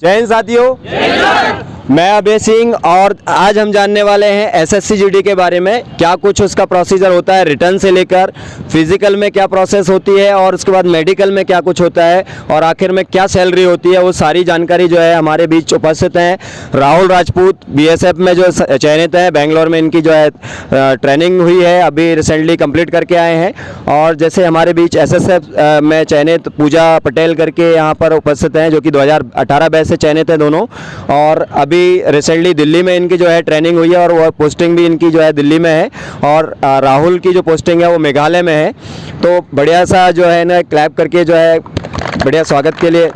जय हिंद साथियों, मैं अभय सिंह और आज हम जानने वाले हैं एसएससी जीडी के बारे में। क्या कुछ उसका प्रोसीजर होता है, रिटर्न से लेकर फिजिकल में क्या प्रोसेस होती है और उसके बाद मेडिकल में क्या कुछ होता है और आखिर में क्या सैलरी होती है, वो सारी जानकारी जो है हमारे बीच उपस्थित हैं राहुल राजपूत। बीएसएफ में जो चयनित है, बेंगलोर में इनकी जो है ट्रेनिंग हुई है, अभी रिसेंटली कंप्लीट करके आए हैं। और जैसे हमारे बीच एसएसएफ में चयनित पूजा पटेल करके यहाँ पर उपस्थित हैं, जो कि 2018 बैच से चयनित है दोनों। और अभी रिसेंटली दिल्ली में इनकी जो है ट्रेनिंग हुई है और वो पोस्टिंग भी इनकी जो है दिल्ली में है। और राहुल की जो पोस्टिंग है वो मेघालय में है। तो बढ़िया सा जो है ना क्लैप करके जो है बढ़िया स्वागत के लिए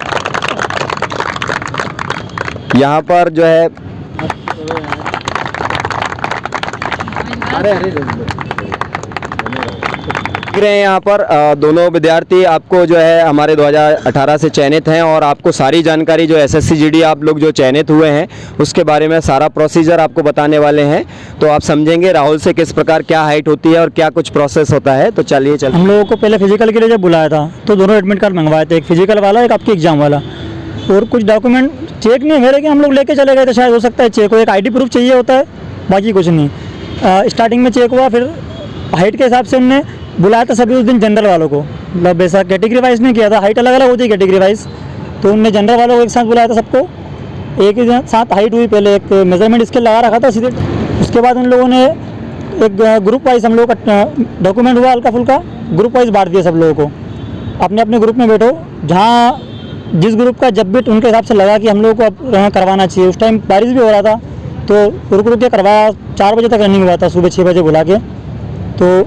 यहाँ पर जो है रहे हैं। यहाँ पर दोनों विद्यार्थी आपको जो है हमारे 2018 से चयनित हैं और आपको सारी जानकारी जो एसएससी जीडी आप लोग जो चयनित हुए हैं उसके बारे में सारा प्रोसीजर आपको बताने वाले हैं। तो आप समझेंगे राहुल से किस प्रकार क्या हाइट होती है और क्या कुछ प्रोसेस होता है। तो चलिए हम लोगों को पहले फिजिकल के लिए जब बुलाया था तो दोनों एडमिट कार्ड मंगवाए थे, एक फिजिकल वाला एक आपकी एग्जाम वाला। और कुछ डॉक्यूमेंट चेक नहीं मेरे कि हम लोग लेके चले गए थे, शायद हो सकता है चेक हो, एक आईडी प्रूफ चाहिए होता है, बाकी कुछ नहीं। स्टार्टिंग में चेक हुआ, फिर हाइट के हिसाब से उनने बुलाया था सभी उस दिन जनरल वालों को, मतलब ऐसा कैटेगरी वाइज नहीं किया था, हाइट अलग अलग होती है कैटेगरी वाइज। तो उनने जनरल वालों को एक साथ बुलाया था सबको, एक ही साथ हाइट हुई, पहले एक मेजरमेंट स्केल लगा रखा था सीधे। उसके बाद उन लोगों ने एक ग्रुप वाइज हम लोग का डॉक्यूमेंट हुआ हल्का फुल्का, ग्रुप वाइज बांट दिया सब लोगों को, अपने अपने ग्रुप में बैठो, जहाँ जिस ग्रुप का जब भी उनके हिसाब से लगा कि हम लोगों को अब करवाना चाहिए। उस टाइम बारिश भी हो रहा था तो रुक के करवाया। 4 बजे तक रनिंग हुआ था, सुबह 6 बजे बुला के। तो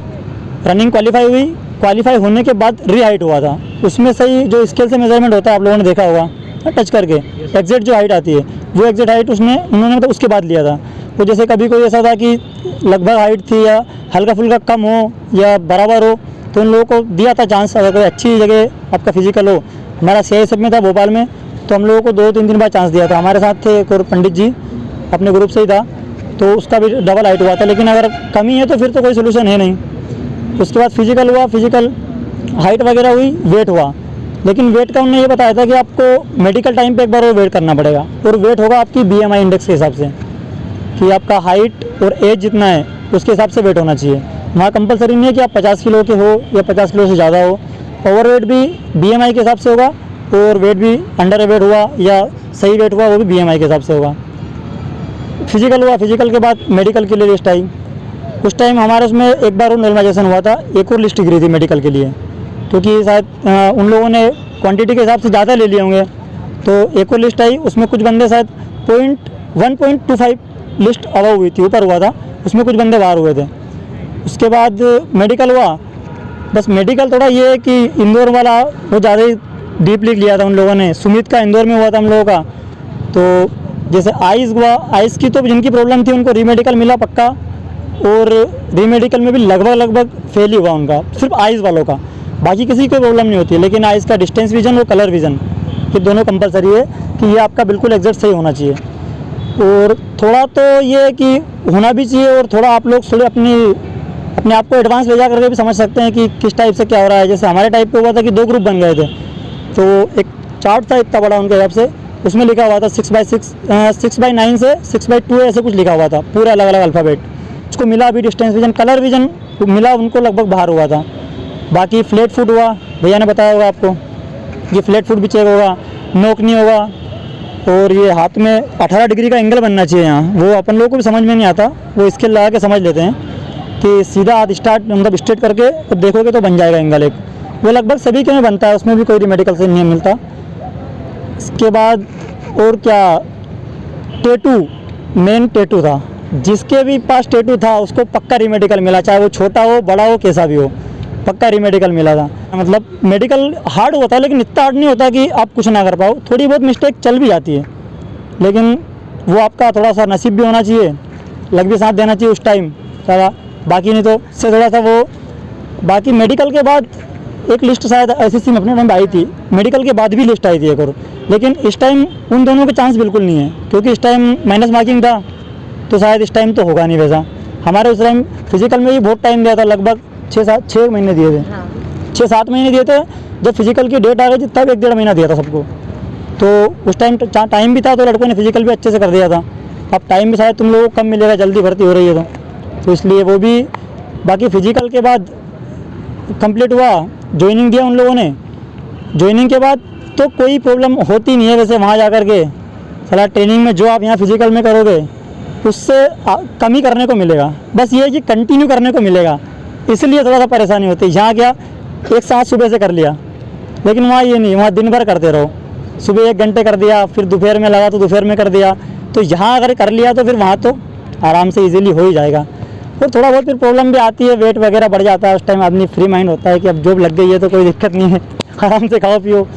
रनिंग क्वालिफाई हुई, क्वालिफाई होने के बाद री-हाइट हुआ था। उसमें सही जो स्केल से मेजरमेंट होता है आप लोगों ने देखा होगा, टच करके एग्जैक्ट जो हाइट आती है वो एग्जैक्ट हाइट उन्होंने मतलब उसके बाद लिया था। तो जैसे कभी कोई ऐसा था कि लगभग हाइट थी या हल्का फुल्का कम हो या बराबर हो, तो उन लोगों को दिया था चांस। अगर कोई अच्छी जगह आपका फिजिकल हो, हमारा CISF में था भोपाल में, तो हम लोगों को 2-3 दिन बाद चांस दिया था। हमारे साथ थे एक और पंडित जी, अपने ग्रुप से ही था, तो उसका भी डबल हाइट हुआ था। लेकिन अगर कमी है तो फिर तो कोई सोल्यूशन है नहीं। उसके बाद फिजिकल हुआ, फिजिकल हाइट वगैरह हुई, वेट हुआ। लेकिन वेट का उन्होंने ये बताया था कि आपको मेडिकल टाइम पे एक बार और वेट करना पड़ेगा, और वेट होगा आपकी BMI इंडेक्स के हिसाब से कि आपका हाइट और एज जितना है उसके हिसाब से वेट होना चाहिए। वहाँ कंपलसरी नहीं है कि आप 50 किलो के हो या 50 किलो से ज़्यादा हो। ओवर वेट भी BMI के हिसाब से होगा, और वेट भी अंडर वेट हुआ या सही वेट हुआ वो भी BMI के हिसाब से होगा। फिजिकल हुआ, फिजिकल के बाद मेडिकल के लिए लिस्ट आई। उस टाइम हमारे उसमें एक बार और नॉर्मलाइजेशन हुआ था, एक और लिस्ट गिरी थी मेडिकल के लिए, क्योंकि शायद उन लोगों ने क्वांटिटी के हिसाब से ज़्यादा ले लिए होंगे। तो एक और लिस्ट आई, उसमें कुछ बंदे शायद 1.25 लिस्ट अबव हुई थी, ऊपर हुआ था, उसमें कुछ बंदे बाहर हुए थे। उसके बाद मेडिकल हुआ। बस मेडिकल थोड़ा ये है कि इंदौर वाला वो ज़्यादा ही डीपली लिया था उन लोगों ने। सुमित का इंदौर में हुआ था हम लोगों का। तो जैसे आइज़ हुआ, आइज़ की तो जिनकी प्रॉब्लम थी उनको रीमेडिकल मिला पक्का, और रीमेडिकल में भी लगभग फेल ही हुआ उनका, सिर्फ आइज़ वालों का। बाकी किसी को प्रॉब्लम नहीं होती है, लेकिन आइज़ का डिस्टेंस विजन और कलर विजन ये दोनों कंपलसरी है कि ये आपका बिल्कुल एग्जैक्ट सही होना चाहिए। और थोड़ा तो ये है कि होना भी चाहिए, और थोड़ा आप लोग थोड़े अपने आप को एडवांस ले जा करके भी समझ सकते हैं कि किस टाइप से क्या हो रहा है। जैसे हमारे टाइप पे हुआ था कि 2 ग्रुप बन गए थे, तो एक चार्ट था इतना बड़ा उनके हिसाब से, उसमें लिखा हुआ था 6/9 से 6/2 ऐसे कुछ लिखा हुआ था, पूरा अलग अलग अल्फ़ाबेट। उसको मिला भी डिस्टेंस विजन, कलर विजन मिला, उनको लगभग बाहर हुआ था। बाकी फ्लैट फुट हुआ, भैया ने बताया होगा आपको, ये फ्लैट फुट भी चेक होगा, नोक नहीं होगा। और ये हाथ में 18 डिग्री का एंगल बनना चाहिए यहाँ, वो अपन लोगों को भी समझ में नहीं आता, वो स्केल लगा के समझ लेते हैं कि सीधा हाथ मतलब स्ट्रेट करके तो देखोगे तो बन जाएगा एंगल एक, वो लगभग सभी के में बनता है, उसमें भी कोई मेडिकल से नहीं मिलता। इसके बाद और क्या, टेटू, मेन टेटू था, जिसके भी पास टेटू था उसको पक्का रीमेडिकल मिला, चाहे वो छोटा हो बड़ा हो कैसा भी हो, पक्का रीमेडिकल मिला था। मतलब मेडिकल हार्ड होता है, लेकिन इतना हार्ड नहीं होता कि आप कुछ ना कर पाओ, थोड़ी बहुत मिस्टेक चल भी जाती है, लेकिन वो आपका थोड़ा सा नसीब भी होना चाहिए, लग भी साथ देना चाहिए उस टाइम ज़्यादा, बाकी नहीं तो से थोड़ा सा वो। बाकी मेडिकल के बाद एक लिस्ट शायद SSC में अपने टाइम आई थी, मेडिकल के बाद भी लिस्ट आई थी एक और, लेकिन इस टाइम उन दोनों के चांस बिल्कुल नहीं है, क्योंकि इस टाइम माइनस मार्किंग था, तो शायद इस टाइम तो होगा नहीं वैसा। हमारे उस टाइम फिजिकल में भी बहुत टाइम दिया था, लगभग 6 महीने दिए थे, 6-7 महीने दिए थे। जब फिजिकल की डेट आ गई थी तब 1-1.5 महीना दिया था सबको। तो उस टाइम टाइम भी था तो लड़कों ने फिजिकल भी अच्छे से कर दिया था। अब टाइम भी शायद तुम लोगों को कम मिलेगा, जल्दी भर्ती हो रही है तो इसलिए वो भी। बाकी फिजिकल के बाद कंप्लीट हुआ, ज्वाइनिंग दिया उन लोगों ने। ज्वाइनिंग के बाद तो कोई प्रॉब्लम होती नहीं है वैसे वहाँ जा कर के। साला ट्रेनिंग में जो आप यहाँ फिजिकल में करोगे उससे कम ही करने को मिलेगा, बस ये है कि कंटिन्यू करने को मिलेगा, इसलिए थोड़ा सा परेशानी होती है। यहाँ क्या एक साथ सुबह से कर लिया, लेकिन वहाँ ये नहीं, वहाँ दिन भर करते रहो। सुबह 1 घंटे कर दिया, फिर दोपहर में लगा तो दोपहर में कर दिया। तो यहाँ अगर कर लिया तो फिर वहाँ तो आराम से इजीली हो ही जाएगा। और थोड़ा बहुत फिर प्रॉब्लम भी आती है, वेट वगैरह बढ़ जाता है। उस टाइम आदमी फ्री माइंड होता है कि अब जॉब लग गई है तो कोई दिक्कत नहीं है, आराम से खाओ पियो।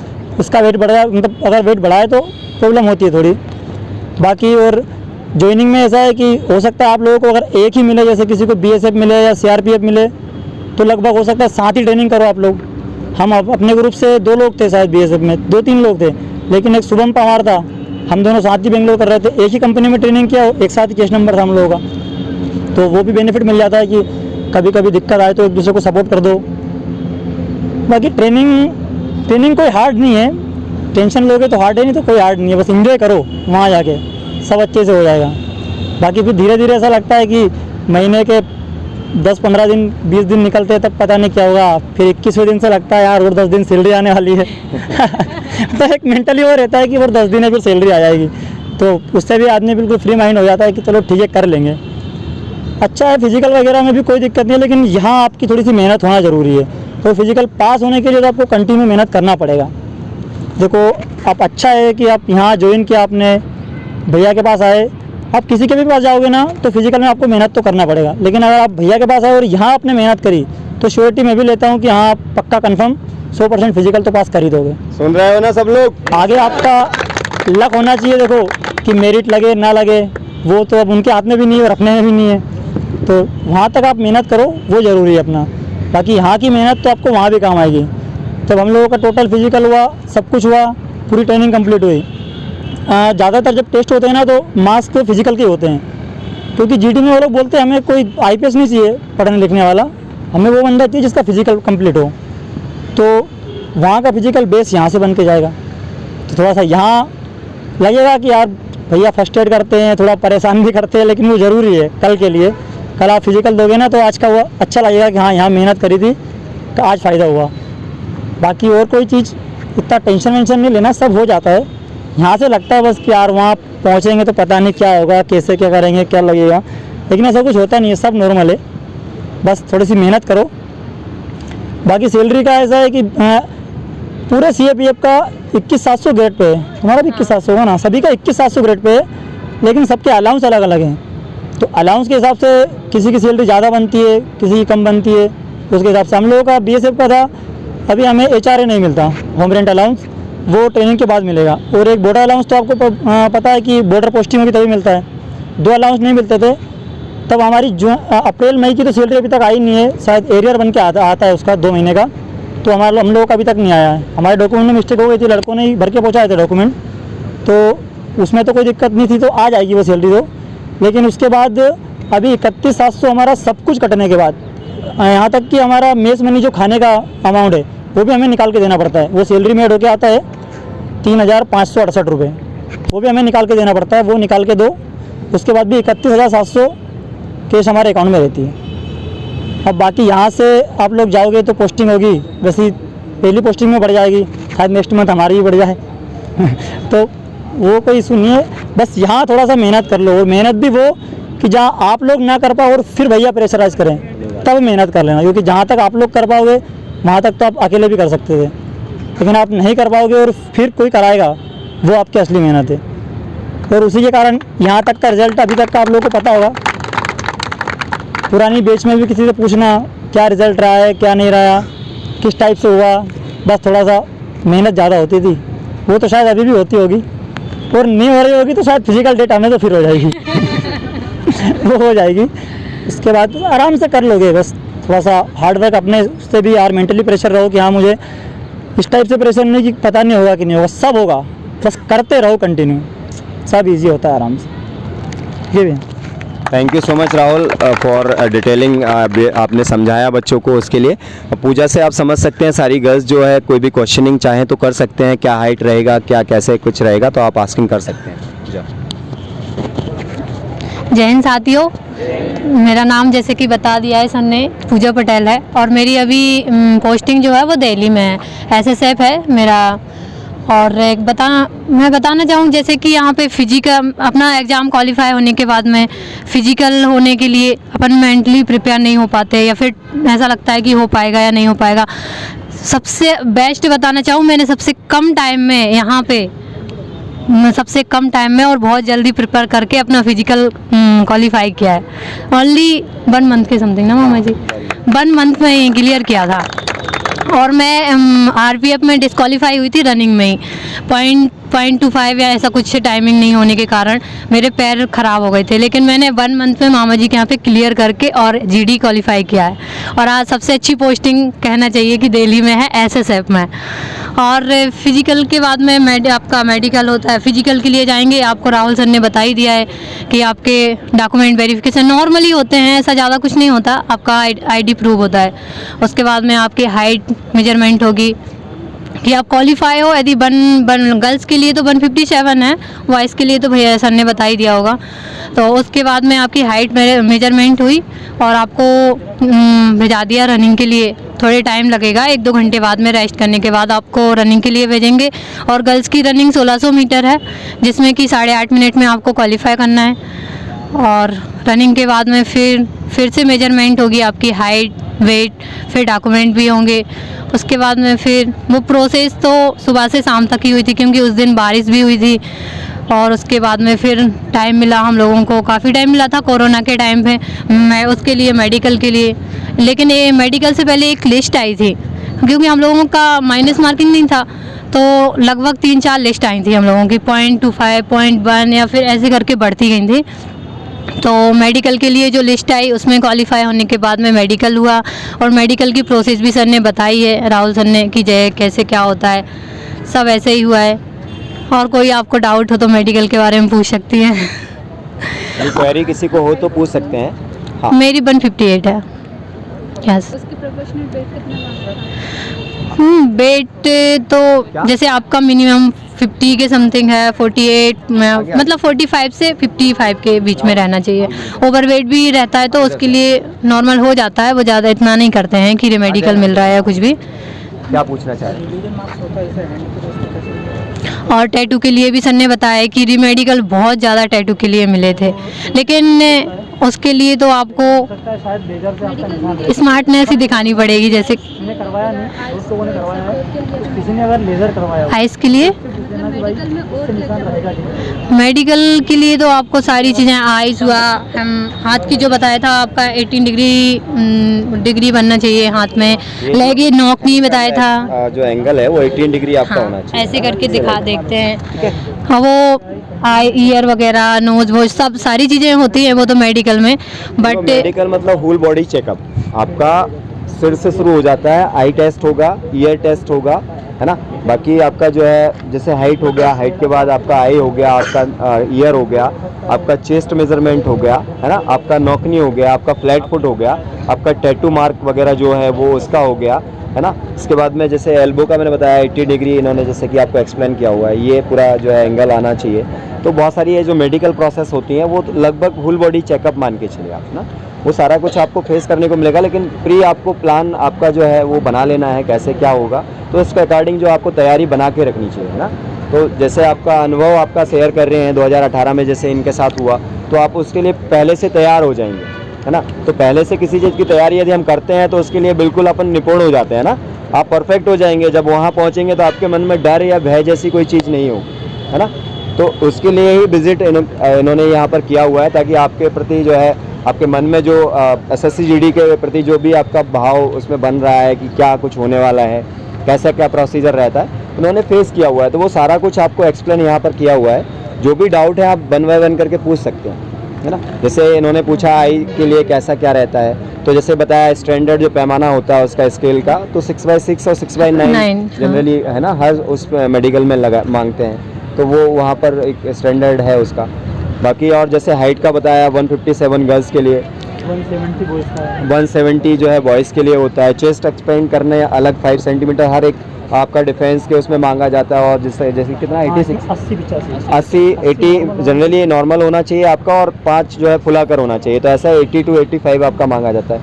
उसका वेट बढ़ जाए, मतलब अगर वेट बढ़ाए तो प्रॉब्लम होती है थोड़ी। बाकी और ज्वाइनिंग में ऐसा है कि हो सकता है आप लोगों को अगर एक ही मिले, जैसे किसी को BSF मिले या CRPF मिले, तो लगभग हो सकता है साथ ही ट्रेनिंग करो आप लोग। हम अपने ग्रुप से 2 लोग थे शायद BSF में, 2-3 लोग थे, लेकिन एक शुभम पवार था, हम दोनों साथ ही बेंगलोर कर रहे थे, एक ही कंपनी में ट्रेनिंग किया, एक साथ ही केस नंबर था हम लोगों का। तो वो भी बेनिफिट मिल जाता है कि कभी कभी दिक्कत आए तो एक दूसरे को सपोर्ट कर दो। बाकी ट्रेनिंग कोई हार्ड नहीं है, टेंशन लोगे तो हार्ड है, नहीं तो कोई हार्ड नहीं है, बस एंजॉय करो वहाँ जाके, सब अच्छे से हो जाएगा। बाकी फिर धीरे धीरे ऐसा लगता है कि महीने के 10-15 दिन 20 दिन निकलते हैं तब पता नहीं क्या होगा, फिर 21वें दिन से लगता है यार और 10 दिन सैलरी आने वाली है। तो एक मेंटली वो रहता है कि और 10 दिन है फिर सैलरी आ जाएगी, तो उससे भी आदमी बिल्कुल फ्री माइंड हो जाता है कि चलो ठीक है कर लेंगे। अच्छा है, फिजिकल वगैरह में भी कोई दिक्कत नहीं है, लेकिन यहाँ आपकी थोड़ी सी मेहनत होना ज़रूरी है। तो फिजिकल पास होने के लिए तो आपको कंटिन्यू मेहनत करना पड़ेगा। देखो आप अच्छा है कि आप यहाँ ज्वाइन किया, आपने भैया के पास आए, आप किसी के भी पास जाओगे ना तो फिजिकल में आपको मेहनत तो करना पड़ेगा, लेकिन अगर आप भैया के पास आए और यहाँ आपने मेहनत करी तो श्योरिटी मैं भी लेता हूँ कि हाँ आप पक्का कंफर्म 100% फिजिकल तो पास कर ही दोगे। सुन रहे हो ना सब लोग, आगे आपका लक होना चाहिए। देखो कि मेरिट लगे ना लगे वो तो अब उनके हाथ में भी नहीं है और अपने में भी नहीं है, तो वहाँ तक आप मेहनत करो, वो ज़रूरी है अपना। बाकी यहाँ की मेहनत तो आपको वहाँ भी काम आएगी। जब हम लोगों का टोटल फिजिकल हुआ, सब कुछ हुआ, पूरी ट्रेनिंग कंप्लीट हुई, ज़्यादातर जब टेस्ट होते हैं ना तो मार्क्स के फिजिकल के होते हैं, क्योंकि GD में वो लोग बोलते हैं हमें कोई IPS नहीं चाहिए पढ़ने लिखने वाला, हमें वो बंदा चाहिए जिसका फिजिकल कंप्लीट हो। तो वहाँ का फिजिकल बेस यहाँ से बन के जाएगा, तो थोड़ा सा यहाँ लगेगा कि यार भैया फर्स्ट एड करते हैं, थोड़ा परेशान भी करते हैं, लेकिन वो ज़रूरी है कल के लिए। कल आप फिजिकल दोगे ना तो आज का वो अच्छा लगेगा कि हाँ यहाँ मेहनत करी थी तो आज फ़ायदा हुआ। बाकी और कोई चीज़ इतना टेंशन वेंशन नहीं लेना, सब हो जाता है। यहाँ से लगता है बस कि यार वहाँ पहुँचेंगे तो पता नहीं क्या होगा, कैसे क्या करेंगे, क्या लगेगा, लेकिन ऐसा कुछ होता नहीं है, सब नॉर्मल है, बस थोड़ी सी मेहनत करो। बाकी सैलरी का ऐसा है कि पूरे CAPF का 21,700 ग्रेड पे है, हमारा भी 21,700 होगा ना, सभी का 21,700 ग्रेड पे है, लेकिन सबके अलाउंस अलग अलग हैं। तो अलाउंस के हिसाब से किसी की सैलरी ज़्यादा बनती है, किसी की कम बनती है, उसके हिसाब से हम लोगों का BSF का था। अभी हमें HRA नहीं मिलता, होम रेंट अलाउंस, वो ट्रेनिंग के बाद मिलेगा। और एक बॉर्डर अलाउंस तो आपको पता है कि बॉर्डर पोस्टिंग में भी तभी मिलता है, 2 अलाउंस नहीं मिलते थे तब। हमारी अप्रैल मई की तो सैलरी अभी तक आई नहीं है, शायद एरियर बन के आता है उसका 2 महीने का, तो हम लोगों का अभी तक नहीं आया है। हमारे डॉक्यूमेंट में मिस्टेक हो गई थी, लड़कों ने ही भर के पहुँचाए थे डॉक्यूमेंट, तो उसमें तो कोई दिक्कत नहीं थी, तो आ जाएगी वो सैलरी तो। लेकिन उसके बाद अभी 31,700 हमारा सब कुछ कटने के बाद, यहाँ तक कि हमारा मेस मनी जो खाने का अमाउंट है वो भी हमें निकाल के देना पड़ता है। वो सैलरी में ऐड होकर आता है 3,568 रुपये, वो भी हमें निकाल के देना पड़ता है, वो निकाल के दो। उसके बाद भी 31,700 कैश हमारे अकाउंट में रहती है। अब बाकी यहाँ से आप लोग जाओगे तो पोस्टिंग होगी, वैसे पहली पोस्टिंग में बढ़ जाएगी, शायद नेक्स्ट मंथ हमारी भी बढ़ जाए। तो वो कोई इशू नहीं है, बस यहाँ थोड़ा सा मेहनत कर लो। और मेहनत भी वो कि जहाँ आप लोग ना कर पाओ और फिर भैया प्रेशराइज करें तब मेहनत कर लेना, क्योंकि जहाँ तक आप लोग कर पाओगे वहाँ तक तो आप अकेले भी कर सकते थे, लेकिन आप नहीं कर पाओगे और फिर कोई कराएगा, वो आपकी असली मेहनत है। और उसी के कारण यहाँ तक का रिजल्ट अभी तक का आप लोगों को पता होगा। पुरानी बैच में भी किसी से पूछना क्या रिजल्ट रहा है, क्या नहीं रहा, किस टाइप से हुआ, बस थोड़ा सा मेहनत ज़्यादा होती थी, वो तो शायद अभी भी होती होगी, और नहीं हो रही होगी तो शायद फिजिकल डेट हमें तो फिर हो जाएगी। वो हो जाएगी, इसके बाद आराम से कर लोगे। बस थोड़ा सा हार्डवर्क अपने से भी यार, मेंटली प्रेशर रहो कि हाँ मुझे इस टाइप से प्रेशर नहीं कि पता नहीं होगा कि नहीं होगा, सब होगा, बस करते रहो कंटिन्यू, सब इजी होता है आराम से। ये भी thank you so much Rahul for detailing, आपने समझाया बच्चों को, उसके लिए। पूजा से आप समझ सकते हैं सारी गर्ल्स जो है कोई भी क्वेश्चनिंग चाहें तो कर सकते हैं, क्या हाइट रहेगा, क्या कैसे कुछ रहेगा, तो आप आस्किंग कर सकते हैं। पूजा। जय हिंद साथियों, मेरा नाम जैसे कि बता दिया है सर ने, पूजा पटेल है और मेरी अभी पोस्टिंग जो है वो दिल्ली में है, एसएसएफ है मेरा। और मैं बताना चाहूँ जैसे कि यहाँ पे फिजिकल अपना एग्ज़ाम क्वालिफाई होने के बाद में फ़िज़िकल होने के लिए अपन मेंटली प्रिपेयर नहीं हो पाते, या फिर ऐसा लगता है कि हो पाएगा या नहीं हो पाएगा। सबसे बेस्ट बताना चाहूँ, मैंने सबसे कम टाइम में यहाँ पे सबसे कम टाइम में और बहुत जल्दी प्रिपेयर करके अपना फिजिकल क्वालिफाई किया है। ओनली 1 मंथ के समथिंग ना मामा जी, 1 मंथ में ही क्लियर किया था। और मैं आरपीएफ में डिस्क्वालीफाई हुई थी रनिंग में ही, 0.25 या ऐसा कुछ टाइमिंग नहीं होने के कारण मेरे पैर ख़राब हो गए थे, लेकिन मैंने 1 मंथ में मामा जी के यहाँ पे क्लियर करके और जीडी क्वालिफाई किया है। और आज सबसे अच्छी पोस्टिंग कहना चाहिए कि दिल्ली में है, एसएसएफ में। और फिजिकल के बाद में आपका मेडिकल होता है, फिजिकल के लिए जाएंगे, आपको राहुल सर ने बता ही दिया है कि आपके डॉक्यूमेंट वेरिफिकेशन नॉर्मली होते हैं, ऐसा ज़्यादा कुछ नहीं होता, आपका आईडी प्रूफ होता है। उसके बाद में आपकी हाइट मेजरमेंट होगी कि आप क्वालिफाई हो। यदि गर्ल्स के लिए तो 157 है, बॉयज़ के लिए तो भैया सर ने बता ही दिया होगा। तो उसके बाद में आपकी हाइट मेजरमेंट हुई और आपको भेजा दिया रनिंग के लिए। थोड़े टाइम लगेगा, 1-2 घंटे बाद में रेस्ट करने के बाद आपको रनिंग के लिए भेजेंगे। और गर्ल्स की रनिंग 1600 मीटर है, जिसमें कि 8.5 मिनट में आपको क्वालिफाई करना है। और रनिंग के बाद में फिर से मेजरमेंट होगी आपकी हाइट, वेट, फिर डॉक्यूमेंट भी होंगे। उसके बाद में फिर वो प्रोसेस तो सुबह से शाम तक ही हुई थी, क्योंकि उस दिन बारिश भी हुई थी। और उसके बाद में फिर टाइम मिला हम लोगों को, काफ़ी टाइम मिला था कोरोना के टाइम पे, मैं उसके लिए मेडिकल के लिए। लेकिन ये मेडिकल से पहले एक लिस्ट आई थी, क्योंकि हम लोगों का माइनस मार्किंग नहीं था, तो लगभग 3-4 लिस्ट आई थी हम लोगों की, 0.25, 0.1 या फिर ऐसे करके बढ़ती गई थी। तो मेडिकल के लिए जो लिस्ट आई उसमें क्वालिफाई होने के बाद में मेडिकल हुआ। और मेडिकल की प्रोसेस भी सर ने बताई है, राहुल सर ने, कि जय कैसे क्या होता है, सब ऐसे ही हुआ है। और कोई आपको डाउट हो तो मेडिकल के बारे में पूछ सकती हैं। क्वेरी किसी को हो तो पूछ सकते हैं। हाँ। मेरी 158 है। यस। उसकी प्रोफेशनल वेट कितना? वेट तो जैसे आपका मिनिमम 50 के समथिंग है, 48 में, मतलब 45 से 55 के बीच में रहना चाहिए। ओवर वेट भी रहता है तो उसके लिए नॉर्मल हो जाता है, वो ज़्यादा इतना नहीं करते हैं कि मेडिकल मिल रहा है या कुछ भी। क्या पूछना चाह रहे हैं? और टैटू के लिए भी सर ने बताया है कि रीमेडिकल बहुत ज़्यादा टैटू के लिए मिले थे, लेकिन उसके लिए तो आपको स्मार्टनेस ही दिखानी पड़ेगी। जैसे करवाया नहीं, दोस्तों ने करवाया है, किसी ने अगर लेज़र करवाया आइस के लिए, मेडिकल में और मेडिकल के लिए तो आपको सारी चीज़ें, आइस हुआ, हाथ की जो बताया था आपका 18 डिग्री बनना चाहिए हाथ में, लेग ये नॉक नहीं बताया था, जो एंगल है वो 18 डिग्री आपका होना हाँ, चाहिए। ऐसे करके दिखा देखते हैं। हाँ, वो आई ईयर वगैरह, नोज वोज सब सारी चीज़ें होती हैं वो तो मेडिकल में। बट मेडिकल मतलब होल बॉडी चेकअप, आपका सिर से शुरू हो जाता है, आई टेस्ट होगा, ईयर टेस्ट होगा, है ना। बाकी आपका जो है जैसे हाइट हो गया, हाइट के बाद आपका आई हो गया, आपका ईयर हो गया, आपका चेस्ट मेजरमेंट हो गया, है ना, आपका नॉकनी हो गया, आपका फ्लैट फुट हो गया, आपका टैटू मार्क वगैरह जो है वो उसका हो गया, है ना। इसके बाद में जैसे एल्बो का मैंने बताया 80 डिग्री, इन्होंने जैसे कि आपको एक्सप्लेन किया हुआ है, ये पूरा जो है एंगल आना चाहिए। तो बहुत सारी ये जो मेडिकल प्रोसेस होती हैं वो लगभग फुल बॉडी चेकअप मान के चलिए आप ना, वो सारा कुछ आपको फेस करने को मिलेगा। लेकिन प्री आपको प्लान आपका जो है वो बना लेना है कैसे क्या होगा, तो इसके अकॉर्डिंग जो आपको तैयारी बना के रखनी चाहिए ना। तो जैसे आपका अनुभव आपका शेयर कर रहे हैं 2018 में जैसे इनके साथ हुआ, तो आप उसके लिए पहले से तैयार हो जाएंगे, है ना। तो पहले से किसी चीज़ की तैयारी यदि हम करते हैं तो उसके लिए बिल्कुल अपन निपुण हो जाते हैं ना, आप परफेक्ट हो जाएंगे। जब वहाँ पहुँचेंगे तो आपके मन में डर या भय जैसी कोई चीज़ नहीं होगी, है ना। तो उसके लिए ही विजिट इन्होंने यहाँ पर किया हुआ है, ताकि आपके प्रति जो है आपके मन में जो एसएससी जीडी के प्रति जो भी आपका भाव उसमें बन रहा है कि क्या कुछ होने वाला है, कैसा क्या प्रोसीजर रहता है, उन्होंने फेस किया हुआ है। तो वो सारा कुछ आपको एक्सप्लेन यहाँ पर किया हुआ है। जो भी डाउट है आप 1 बाय 1 करके पूछ सकते हैं, है ना। जैसे इन्होंने पूछा आई के लिए कैसा क्या रहता है, तो जैसे बताया स्टैंडर्ड जो पैमाना होता है उसका स्केल का, तो 6/6 और 6/9 जनरली, है ना, हर उस मेडिकल में मांगते हैं, तो वो वहाँ पर एक स्टैंडर्ड है उसका। बाकी और जैसे हाइट का बताया 157 गर्ल्स के लिए, 170 बॉयज़ का है। 170 जो है बॉयज़ के लिए होता है। चेस्ट एक्सपेंड करने अलग 5 सेंटीमीटर हर एक आपका डिफेंस के उसमें मांगा जाता है। और जैसे जैसे कितना 86 80 85 80 80 जनरली नॉर्मल होना चाहिए आपका, और 5 जो है फुला कर होना चाहिए। तो ऐसा 80 to 85 आपका मांगा जाता है।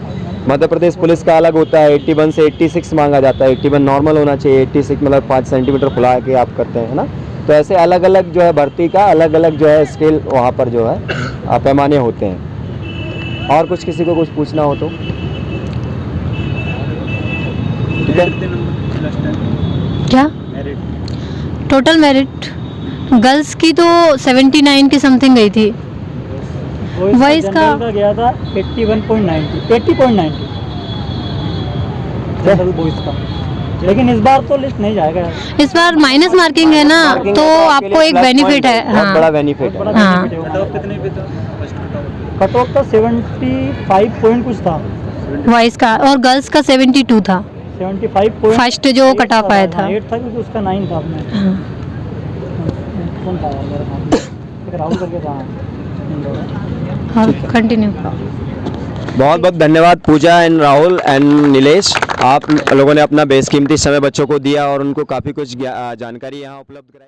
मध्य प्रदेश पुलिस का अलग होता है, 81 से 86 मांगा जाता है। 81 नॉर्मल होना चाहिए, 86 मतलब 5 सेंटीमीटर फुला के आप करते हैं, है ना। तो ऐसे अलग अलग जो है भर्ती का अलग अलग जो है स्केल वहाँ पर जो है पैमाने होते हैं। और कुछ किसी को कुछ पूछना हो तो ठीक है। क्या टोटल मेरिट गर्ल्स की तो 79 के समथिंग गई थी। Boys का गया था 81.90 80.90 जनरल बॉयज़ का। लेकिन इस बार तो लिस्ट नहीं जाएगा यार। इस बार माइनस मार्किंग है ना, Marking तो है आपके आपको लिए एक plus बेनिफिट point है। बहुत बड़ा हाँ बेनिफिट है। बड़ा हाँ। benefit है वो। कट ऑफ का 75 पॉइंट कुछ था, बॉयज़ का, और गर्ल्स का 72 था। 75 पॉइंट फर्स्ट जो कट ऑफ आया था। 8 था क्योंकि उसका 9 था अपने। हाँ। कौन था यार मेरा नाम? एक राहुल करके था। और कंटिन्यू। बहुत बहुत धन्यवाद पूजा एंड राहुल एंड नीलेश, आप लोगों ने अपना बेशकीमती समय बच्चों को दिया और उनको काफ़ी कुछ जानकारी यहाँ उपलब्ध कराई।